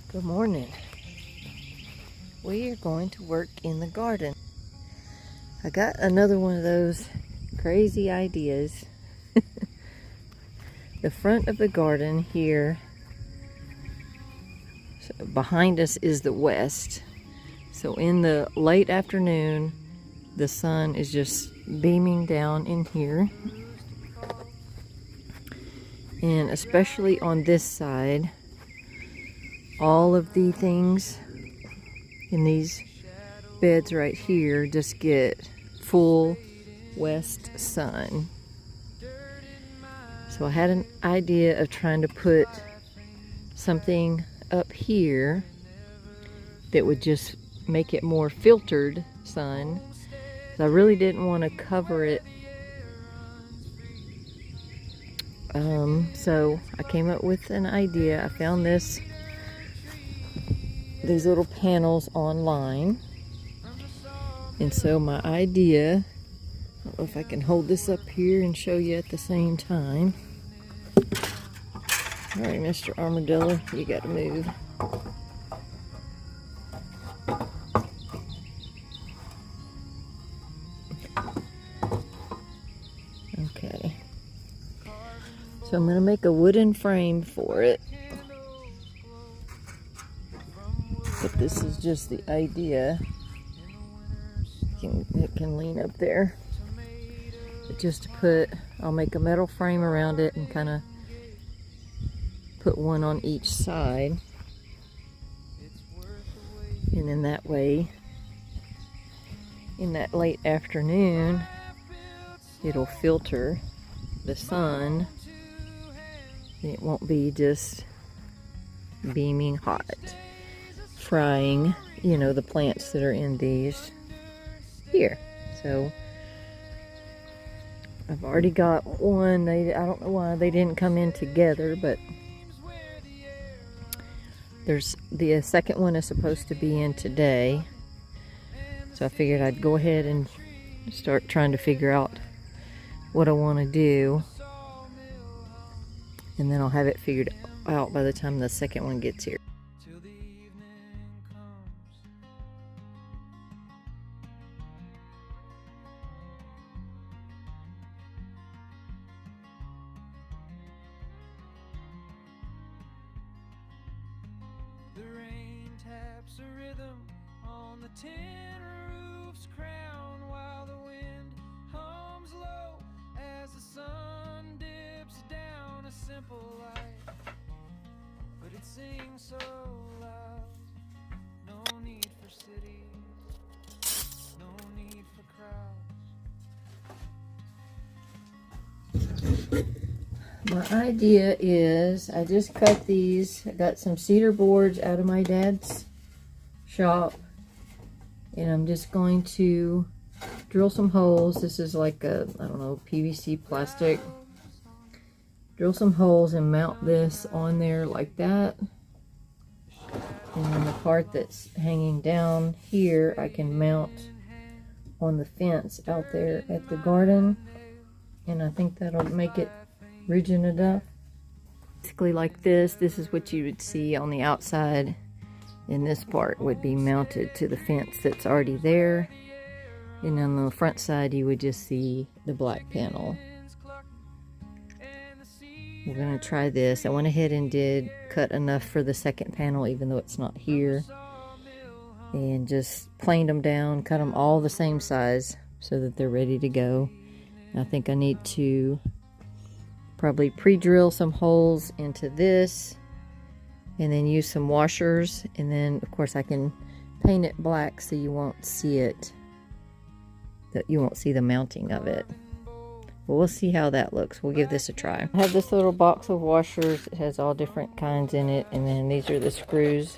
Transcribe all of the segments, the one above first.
Good morning. We are going to work in the garden. I got another one of those crazy ideas. The front of the garden here, so behind us is the west. So in the late afternoon, the sun is just beaming down in here. And especially on this side, all of the things in these beds right here just get full west sun. So I had an idea of trying to put something up here that would just make it more filtered sun. I really didn't want to cover it. So I came up with an idea. I found these little panels online. And so my idea, I don't know if I can hold this up here and show you at the same time. All right, Mr. Armadillo, you gotta move. Okay. So I'm gonna make a wooden frame for it. But this is just the idea. It can lean up there. But just to put, I'll make a metal frame around it and kind of put one on each side. And then that way, in that late afternoon, it'll filter the sun. It won't be just beaming hot, frying, you know, the plants that are in these here. So I've already got one. I don't know why they didn't come in together, but there's the second one is supposed to be in today. So I figured I'd go ahead and start trying to figure out what I want to do, and then I'll have it figured out by the time the second one gets here. The rain taps a rhythm on the tin roof's crown, while the wind hums low as the sun dips down. A simple light, but it sings so loud. No need for cities, no need for crowds. My idea is, I just cut these. I got some cedar boards out of my dad's shop, and I'm just going to drill some holes. This is like a, I don't know, PVC plastic. Drill some holes and mount this on there like that. And then the part that's hanging down here, I can mount on the fence out there at the garden. And I think that'll make it rigid enough. Basically like this. This is what you would see on the outside, and this part would be mounted to the fence that's already there, and on the front side you would just see the black panel. We're going to try this. I went ahead and did cut enough for the second panel, even though it's not here, and just planed them down, cut them all the same size so that they're ready to go. I think I need to probably pre-drill some holes into this, and then use some washers, and then of course I can paint it black so you won't see it, that you won't see the mounting of it. But we'll see how that looks. We'll give this a try. I have this little box of washers. It has all different kinds in it, and then these are the screws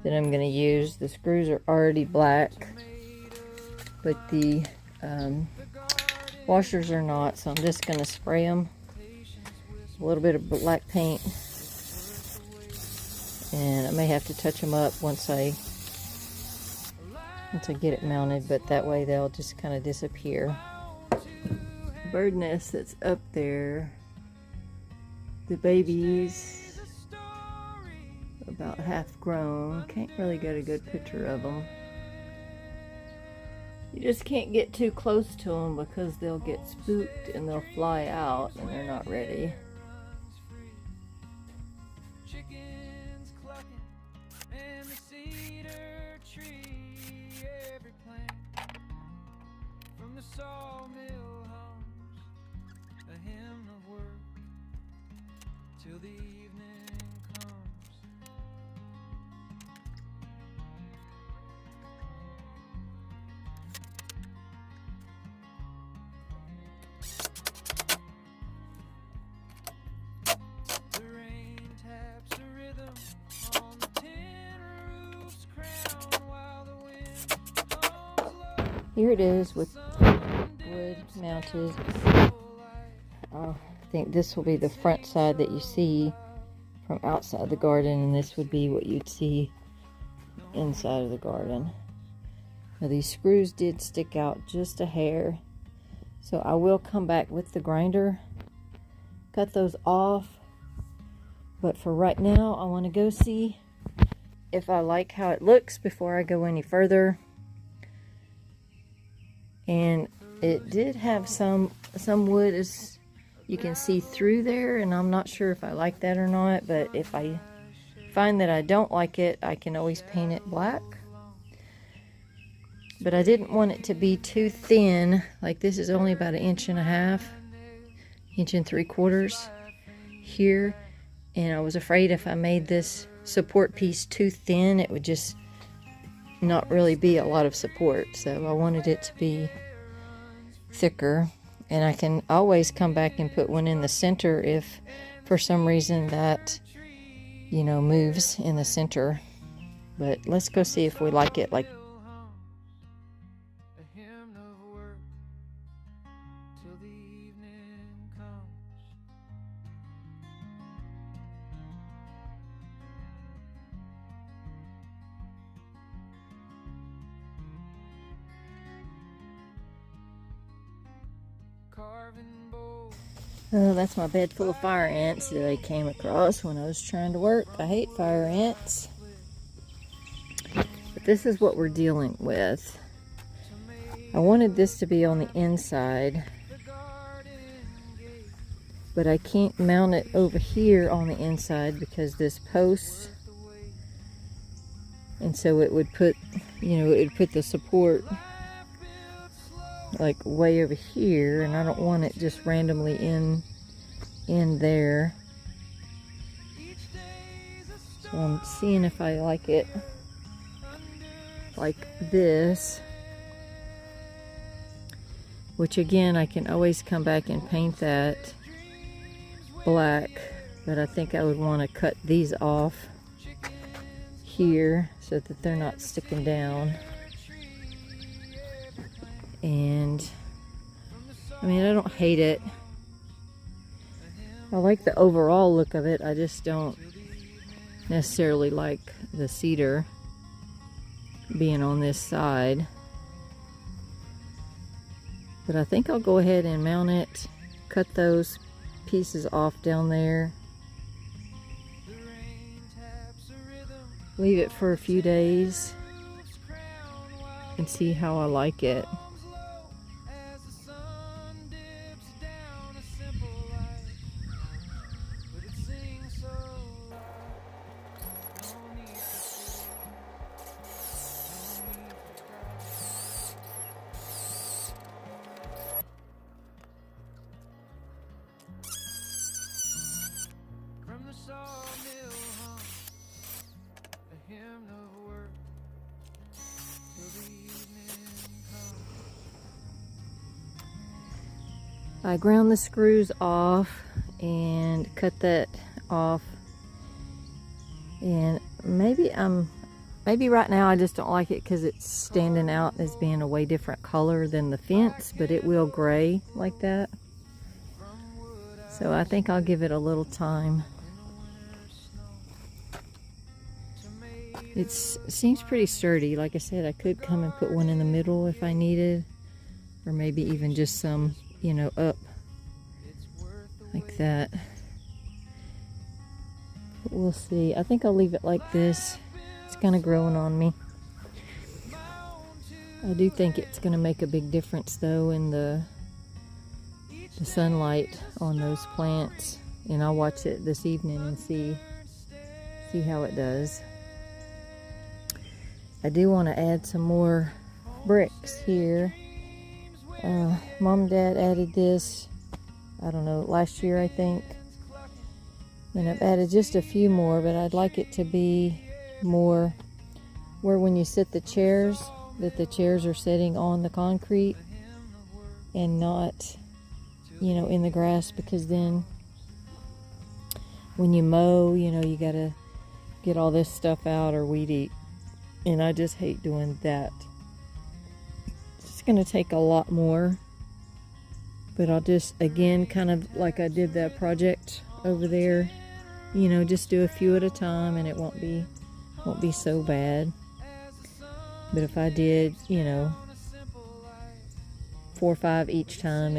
that I'm going to use. The screws are already black, but the washers are not, so I'm just going to spray them a little bit of black paint, and I may have to touch them up once I get it mounted, but that way they'll just kind of disappear. Bird nest that's up there, the babies about half grown. Can't really get a good picture of them. You just can't get too close to them because they'll get spooked and they'll fly out and they're not ready. Chickens clucking and the cedar tree, every plank from the sawmill hums a hymn of work till the evening comes. The rain taps a rhythm on the tin roof's crown while the wind hums low. Here it is with wood mounted. I think this will be the front side that you see from outside the garden, and this would be what you'd see inside of the garden. Now these screws did stick out just a hair, so I will come back with the grinder, cut those off. But for right now, I want to go see if I like how it looks before I go any further. And it did have some wood, as you can see through there, and I'm not sure if I like that or not. But if I find that I don't like it, I can always paint it black. But I didn't want it to be too thin. Like this is only about 1.5 inches, 1 3/4 here. And I was afraid if I made this support piece too thin, it would just not really be a lot of support. So I wanted it to be thicker. And I can always come back and put one in the center if for some reason that, you know, moves in the center. But let's go see if we like it like. A hymn of work till the evening comes. Carving bowl. Oh, that's my bed full of fire ants that I came across when I was trying to work. I hate fire ants. But this is what we're dealing with. I wanted this to be on the inside, but I can't mount it over here on the inside because this post, and so it would put, you know, it would put the support like way over here, and I don't want it just randomly in there. So I'm seeing if I like it like this, which again I can always come back and paint that black, but I think I would want to cut these off here so that they're not sticking down. And I mean, I don't hate it. I like the overall look of it. I just don't necessarily like the cedar being on this side. But I think I'll go ahead and mount it, cut those pieces off down there, leave it for a few days, and see how I like it. From the sawmill hum a hymn of work till the evening comes. I ground the screws off and cut that off, and maybe right now I just don't like it because it's standing out as being a way different color than the fence, but it will gray like that. So I think I'll give it a little time. It seems pretty sturdy. Like I said, I could come and put one in the middle if I needed, or maybe even just some, you know, up like that. we'll see. I think I'll leave it like this. It's kind of growing on me. I do think it's going to make a big difference though in the sunlight on those plants, and I'll watch it this evening and see how it does. I do want to add some more bricks here. Mom and Dad added this, I don't know, last year I think. And I've added just a few more, but I'd like it to be more where when you sit the chairs, that the chairs are sitting on the concrete and not, you know, in the grass, because then when you mow, you know, you gotta get all this stuff out or weed eat. And I just hate doing that. It's gonna take a lot more, but I'll just, again, kind of like I did that project over there, you know, just do a few at a time and it won't be so bad. But if I did, you know, 4 or 5 each time,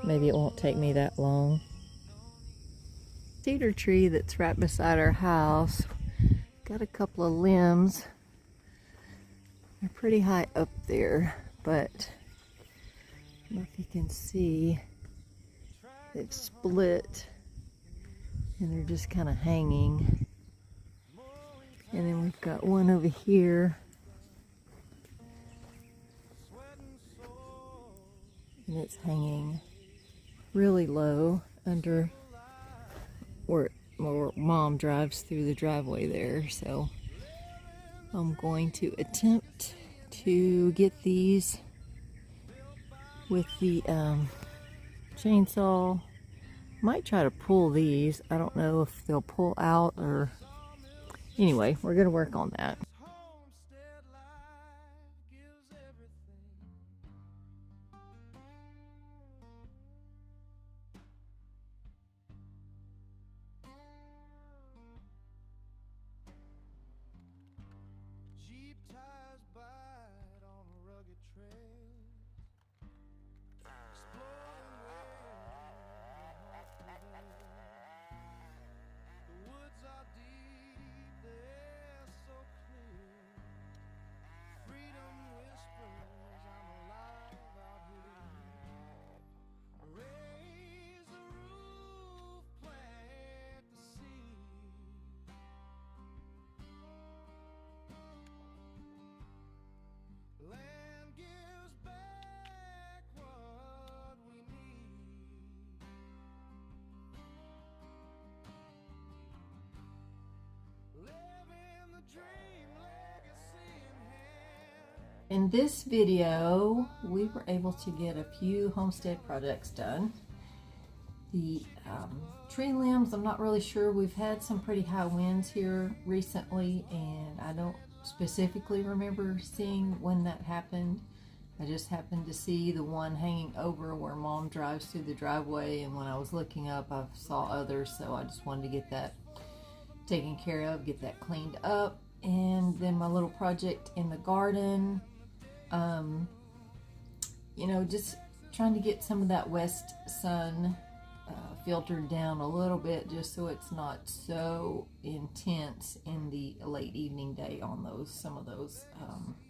maybe it won't take me that long. Cedar tree that's right beside our house, got a couple of limbs. They're pretty high up there, but I don't know if you can see, they've split and they're just kind of hanging. And then we've got one over here, and it's hanging really low under where Mom drives through the driveway there. So I'm going to attempt to get these with the chainsaw. Might try to pull these. I don't know if they'll pull out, or anyway, we're gonna work on that. Homestead life gives everything. Jeep tires bite on a rugged trail. Exploring where your heart prevails. The woods are deep, the air so clear. Freedom whispers, I'm alive out here. Raise the roof, plant the seed. Land gives back what we need. Living the dream, legacy in hand. In this video, we were able to get a few homestead projects done. The tree limbs, I'm not really sure. We've had some pretty high winds here recently, and I don't specifically remember seeing when that happened. I just happened to see the one hanging over where Mom drives through the driveway, and when I was looking up, I saw others, so I just wanted to get that taken care of, get that cleaned up. And then my little project in the garden, you know, just trying to get some of that west sun filtered down a little bit, just so it's not so intense in the late evening day on some of those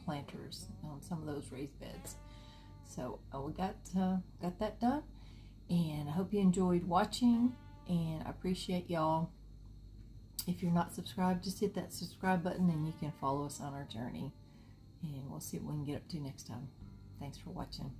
planters, on some of those raised beds. So we got that done, and I hope you enjoyed watching, and I appreciate y'all. If you're not subscribed, just hit that subscribe button and you can follow us on our journey, and we'll see what we can get up to next time. Thanks for watching.